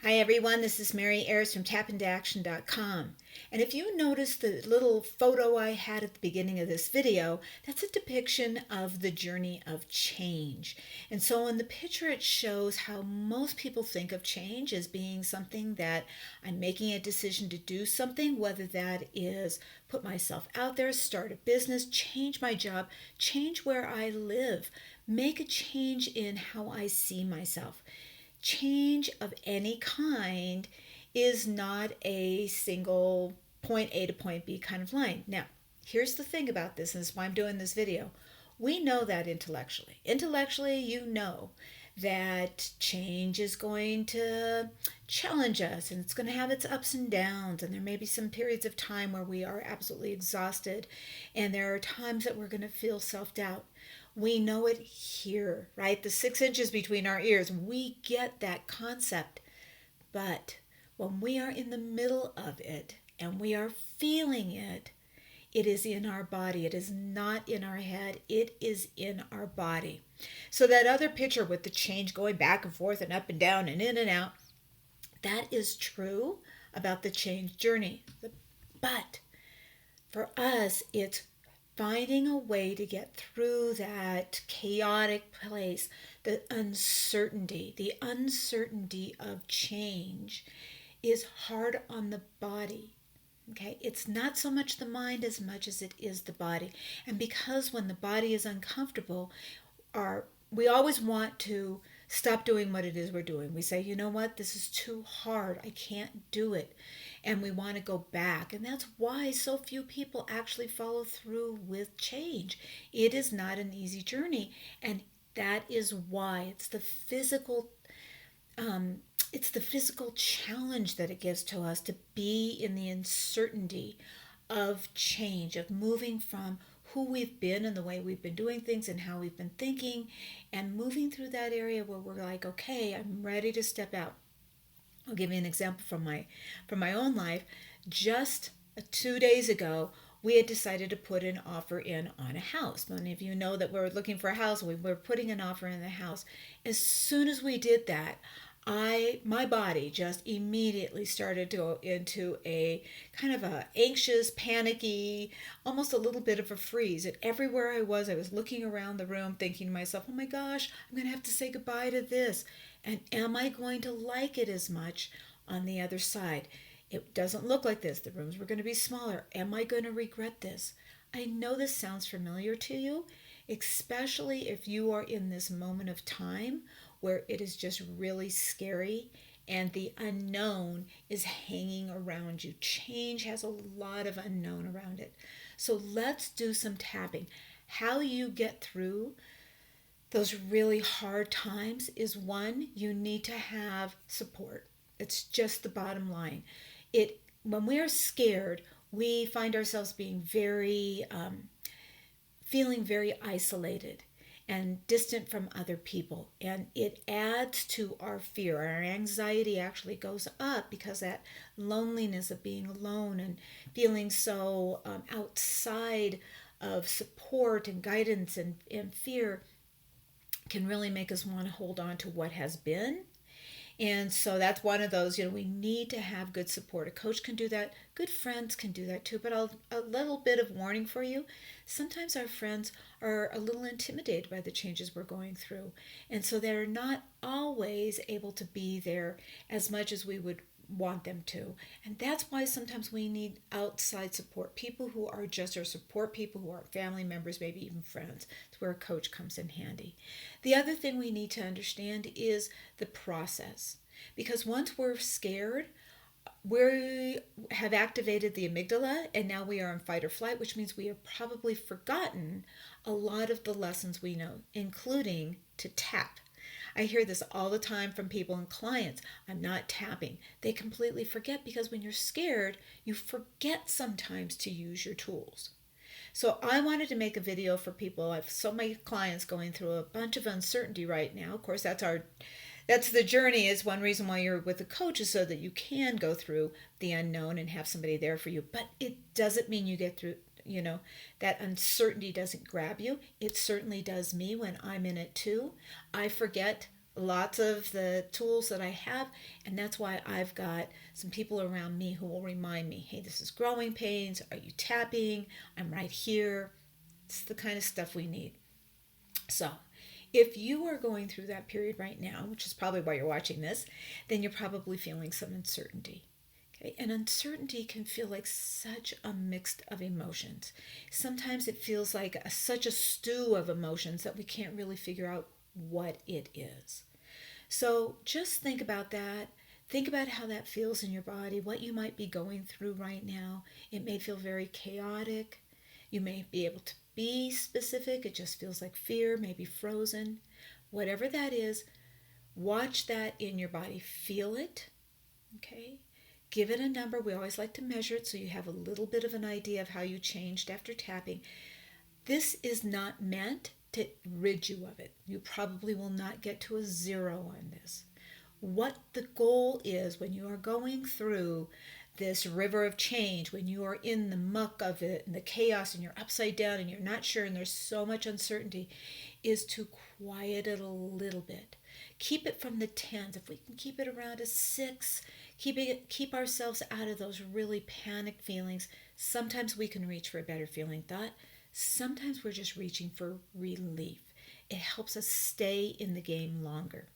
Hi everyone, this is Mary Ayers from tapintoaction.com. And if you notice the little photo I had at the beginning of this video, that's a depiction of the journey of change. And so in the picture it shows how most people think of change as being something that I'm making a decision to do something, whether that is put myself out there, start a business, change my job, change where I live, make a change in how I see myself. Change of any kind is not a single point A to point B kind of line. Now, here's the thing about this, and this is why I'm doing this video. We know that intellectually. Intellectually, you know that change is going to challenge us and it's going to have its ups and downs, and there may be some periods of time where we are absolutely exhausted, and there are times that we're going to feel self-doubt. We know it here, right? The 6 inches between our ears. We get that concept. But when we are in the middle of it and we are feeling it, it is in our body. It is not in our head. It is in our body. So that other picture with the change going back and forth and up and down and in and out, that is true about the change journey. But for us, it's finding a way to get through that chaotic place, the uncertainty. The uncertainty of change is hard on the body. Okay, it's not so much the mind as much as it is the body. And because when the body is uncomfortable, we always want to stop doing what it is we're doing. We say, you know what, this is too hard. I can't do it. And we want to go back. And that's why so few people actually follow through with change. It is not an easy journey. And that is why it's the physical challenge that it gives to us to be in the uncertainty of change, of moving from who we've been and the way we've been doing things and how we've been thinking, and moving through that area where we're like, okay, I'm ready to step out. I'll give you an example from my own life. Just 2 days ago, we had decided to put an offer in on a house. Many of you know that we're looking for a house. We were putting an offer in the house. As soon as we did that, my body just immediately started to go into a kind of a anxious, panicky, almost a little bit of a freeze. And everywhere I was looking around the room thinking to myself, oh my gosh, I'm going to have to say goodbye to this. And am I going to like it as much on the other side? It doesn't look like this. The rooms were going to be smaller. Am I going to regret this? I know this sounds familiar to you, especially if you are in this moment of time where it is just really scary and the unknown is hanging around you. Change has a lot of unknown around it. So let's do some tapping. How you get through those really hard times is, one, you need to have support. It's just the bottom line. When we are scared, we find ourselves being feeling very isolated and distant from other people, and it adds to our fear. Our anxiety actually goes up because that loneliness of being alone and feeling so outside of support and guidance and fear can really make us want to hold on to what has been. And so that's one of those, we need to have good support. A coach can do that. Good friends can do that too. But a little bit of warning for you. Sometimes our friends are a little intimidated by the changes we're going through. And so they're not always able to be there as much as we would want them to. And that's why sometimes we need outside support. People who are just our support, people who are family members, maybe even friends. It's where a coach comes in handy. The other thing we need to understand is the process. Because once we're scared, we have activated the amygdala, and now we are in fight or flight, which means we have probably forgotten a lot of the lessons we know, including to tap. I hear this all the time from people and clients. I'm not tapping. They completely forget, because when you're scared, you forget sometimes to use your tools. So I wanted to make a video for people. I have so many clients going through a bunch of uncertainty right now. Of course, that's the journey. Is one reason why you're with a coach, is so that you can go through the unknown and have somebody there for you. But it doesn't mean you get through, that uncertainty doesn't grab you. It certainly does me when I'm in it too. I forget lots of the tools that I have, and that's why I've got some people around me who will remind me, hey, this is growing pains. Are you tapping? I'm right here. It's the kind of stuff we need. So, if you are going through that period right now, which is probably why you're watching this, then you're probably feeling some uncertainty. Okay, and uncertainty can feel like such a mix of emotions. Sometimes it feels like such a stew of emotions that we can't really figure out what it is. So just think about that. Think about how that feels in your body, what you might be going through right now. It may feel very chaotic. You may be able to be specific. It just feels like fear, maybe frozen. Whatever that is, watch that in your body. Feel it. Okay? Give it a number. We always like to measure it so you have a little bit of an idea of how you changed after tapping. This is not meant to rid you of it. You probably will not get to a 0 on this. What the goal is when you are going through this river of change, when you are in the muck of it and the chaos and you're upside down and you're not sure and there's so much uncertainty, is to quiet it a little bit. Keep it from the 10s. If we can keep it around a 6, keep ourselves out of those really panicked feelings. Sometimes we can reach for a better feeling thought. Sometimes we're just reaching for relief. It helps us stay in the game longer.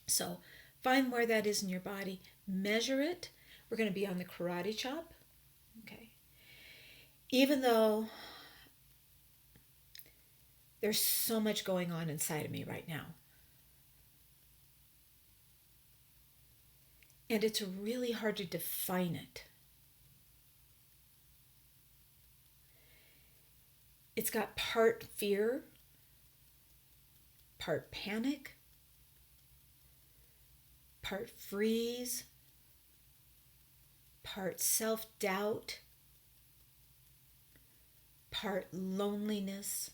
So find where that is in your body, measure it. We're going to be on the karate chop. Okay. Even though there's so much going on inside of me right now, and it's really hard to define it. It's got part fear, part panic, part freeze, part self-doubt, part loneliness.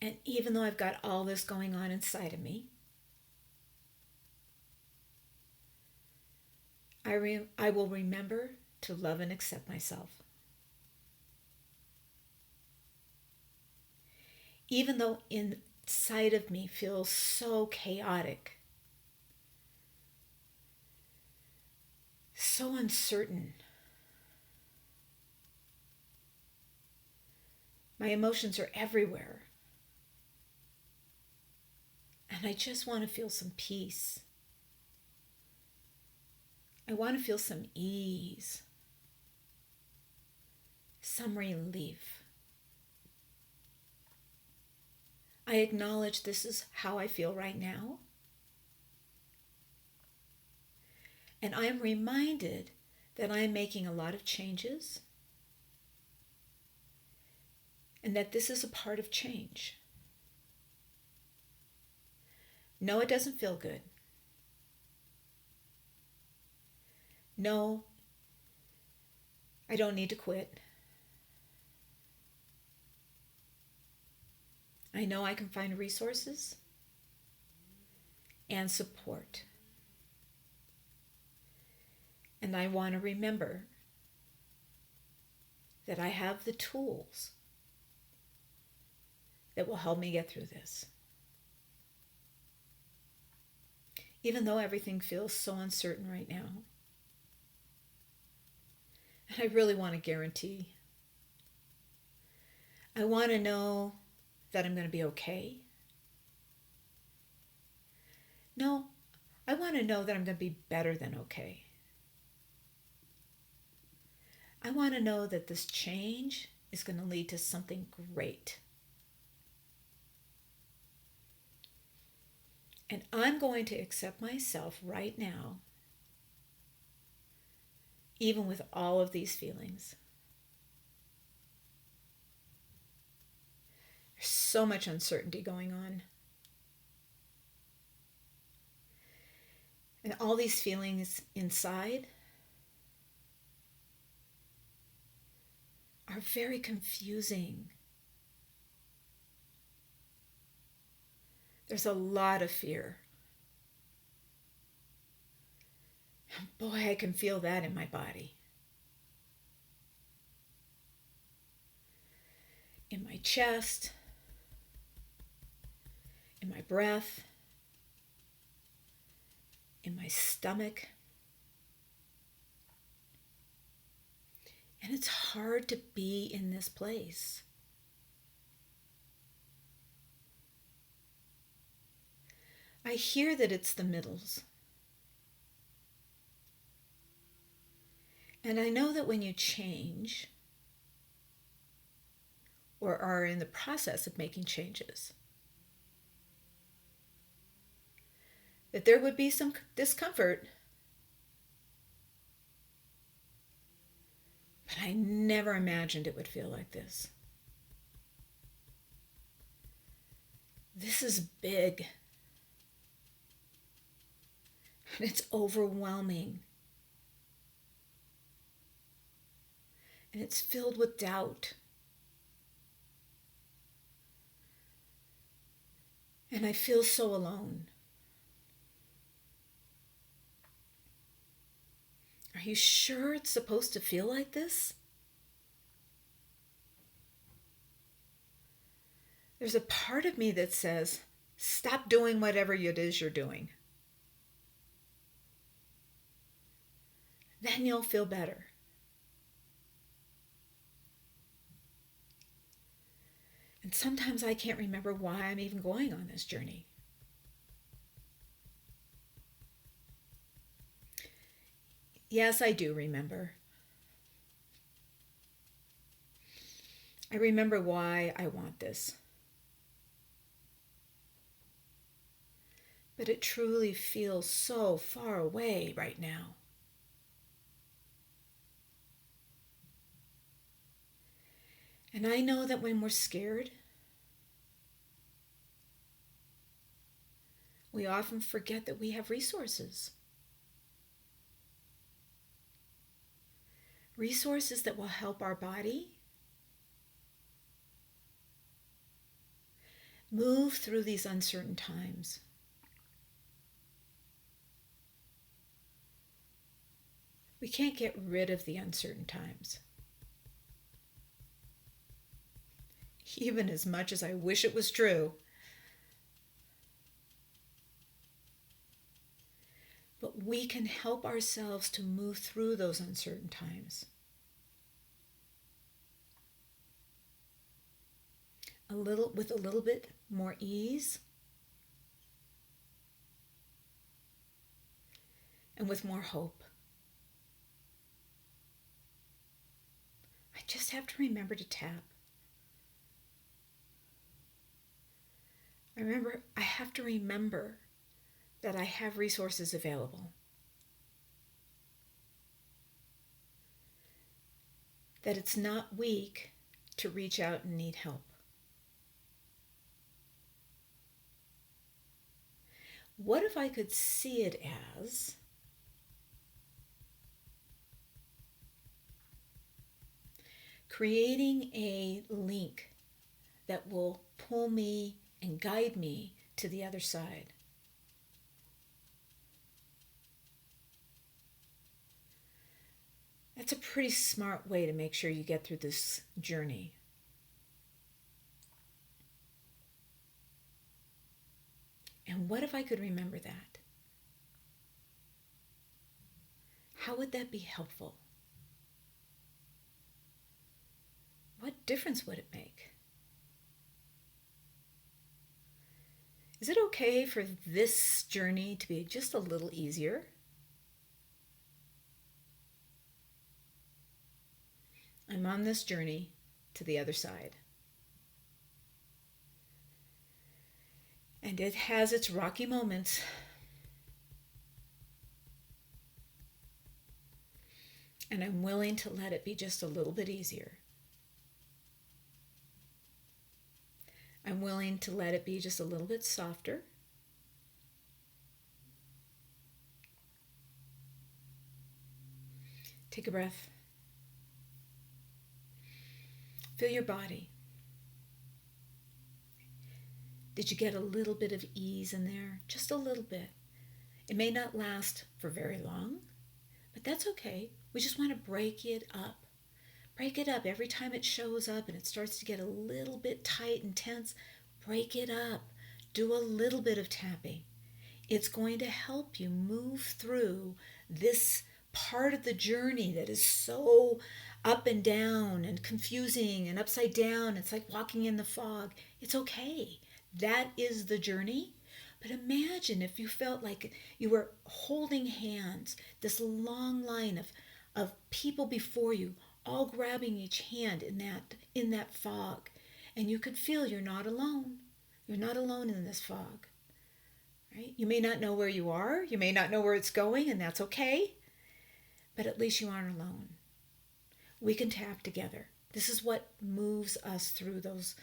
And even though I've got all this going on inside of me, I will remember to love and accept myself. Even though inside of me feels so chaotic, so uncertain, my emotions are everywhere, and I just want to feel some peace. I want to feel some ease, some relief. I acknowledge this is how I feel right now. And I am reminded that I am making a lot of changes and that this is a part of change. No, it doesn't feel good. No, I don't need to quit. I know I can find resources and support. And I want to remember that I have the tools that will help me get through this. Even though everything feels so uncertain right now. And I really want to guarantee. I want to know that I'm going to be okay. No, I want to know that I'm going to be better than okay. I want to know that this change is going to lead to something great. And I'm going to accept myself right now, even with all of these feelings. There's so much uncertainty going on. And all these feelings inside are very confusing. There's a lot of fear. And boy, I can feel that in my body. In my chest, my breath, in my stomach. And it's hard to be in this place. I hear that it's the middles. And I know that when you change, or are in the process of making changes, that there would be some discomfort. But I never imagined it would feel like this. This is big. And it's overwhelming. And it's filled with doubt. And I feel so alone. Are you sure it's supposed to feel like this? There's a part of me that says, stop doing whatever it is you're doing. Then you'll feel better. And sometimes I can't remember why I'm even going on this journey. Yes, I do remember. I remember why I want this. But it truly feels so far away right now. And I know that when we're scared, we often forget that we have resources. Resources that will help our body move through these uncertain times. We can't get rid of the uncertain times. Even as much as I wish it was true. But we can help ourselves to move through those uncertain times. With a little bit more ease and with more hope. I just have to remember to tap. I have to remember that I have resources available. That it's not weak to reach out and need help. What if I could see it as creating a link that will pull me and guide me to the other side? That's a pretty smart way to make sure you get through this journey. And what if I could remember that? How would that be helpful? What difference would it make? Is it okay for this journey to be just a little easier? I'm on this journey to the other side. And it has its rocky moments. And I'm willing to let it be just a little bit easier. I'm willing to let it be just a little bit softer. Take a breath. Feel your body. Did you get a little bit of ease in there? Just a little bit. It may not last for very long, but that's okay. We just want to break it up. Break it up every time it shows up and it starts to get a little bit tight and tense. Break it up. do a little bit of tapping. It's going to help you move through this part of the journey that is so up and down and confusing and upside down. It's like walking in the fog. It's okay. That is the journey. But imagine if you felt like you were holding hands, this long line of people before you, all grabbing each hand in that fog. And you could feel you're not alone. You're not alone in this fog. Right? You may not know where you are, you may not know where it's going, and that's okay, but at least you aren't alone. We can tap together. This is what moves us through those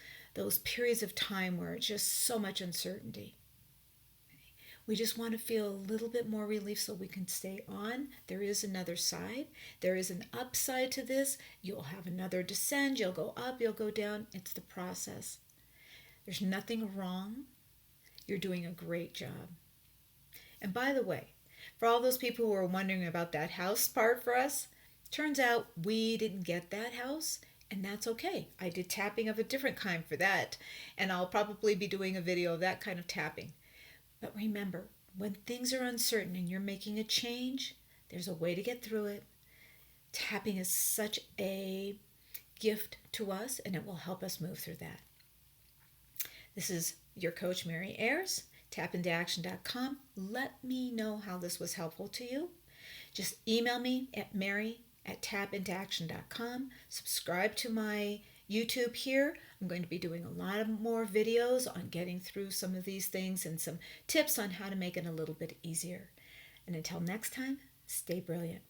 periods of time where it's just so much uncertainty. We just want to feel a little bit more relief so we can stay on. There is another side. There is an upside to this. You'll have another descend. You'll go up, you'll go down. It's the process. There's nothing wrong. You're doing a great job. And by the way, for all those people who are wondering about that house part for us, turns out we didn't get that house, and that's okay. I did tapping of a different kind for that, and I'll probably be doing a video of that kind of tapping. But remember, when things are uncertain and you're making a change, there's a way to get through it. Tapping is such a gift to us, and it will help us move through that. This is your coach, Mary Ayers, tapintoaction.com. Let me know how this was helpful to you. Just email me at mary@tapintoaction.com. Subscribe to my YouTube here. I'm going to be doing a lot of more videos on getting through some of these things and some tips on how to make it a little bit easier. And until next time, stay brilliant.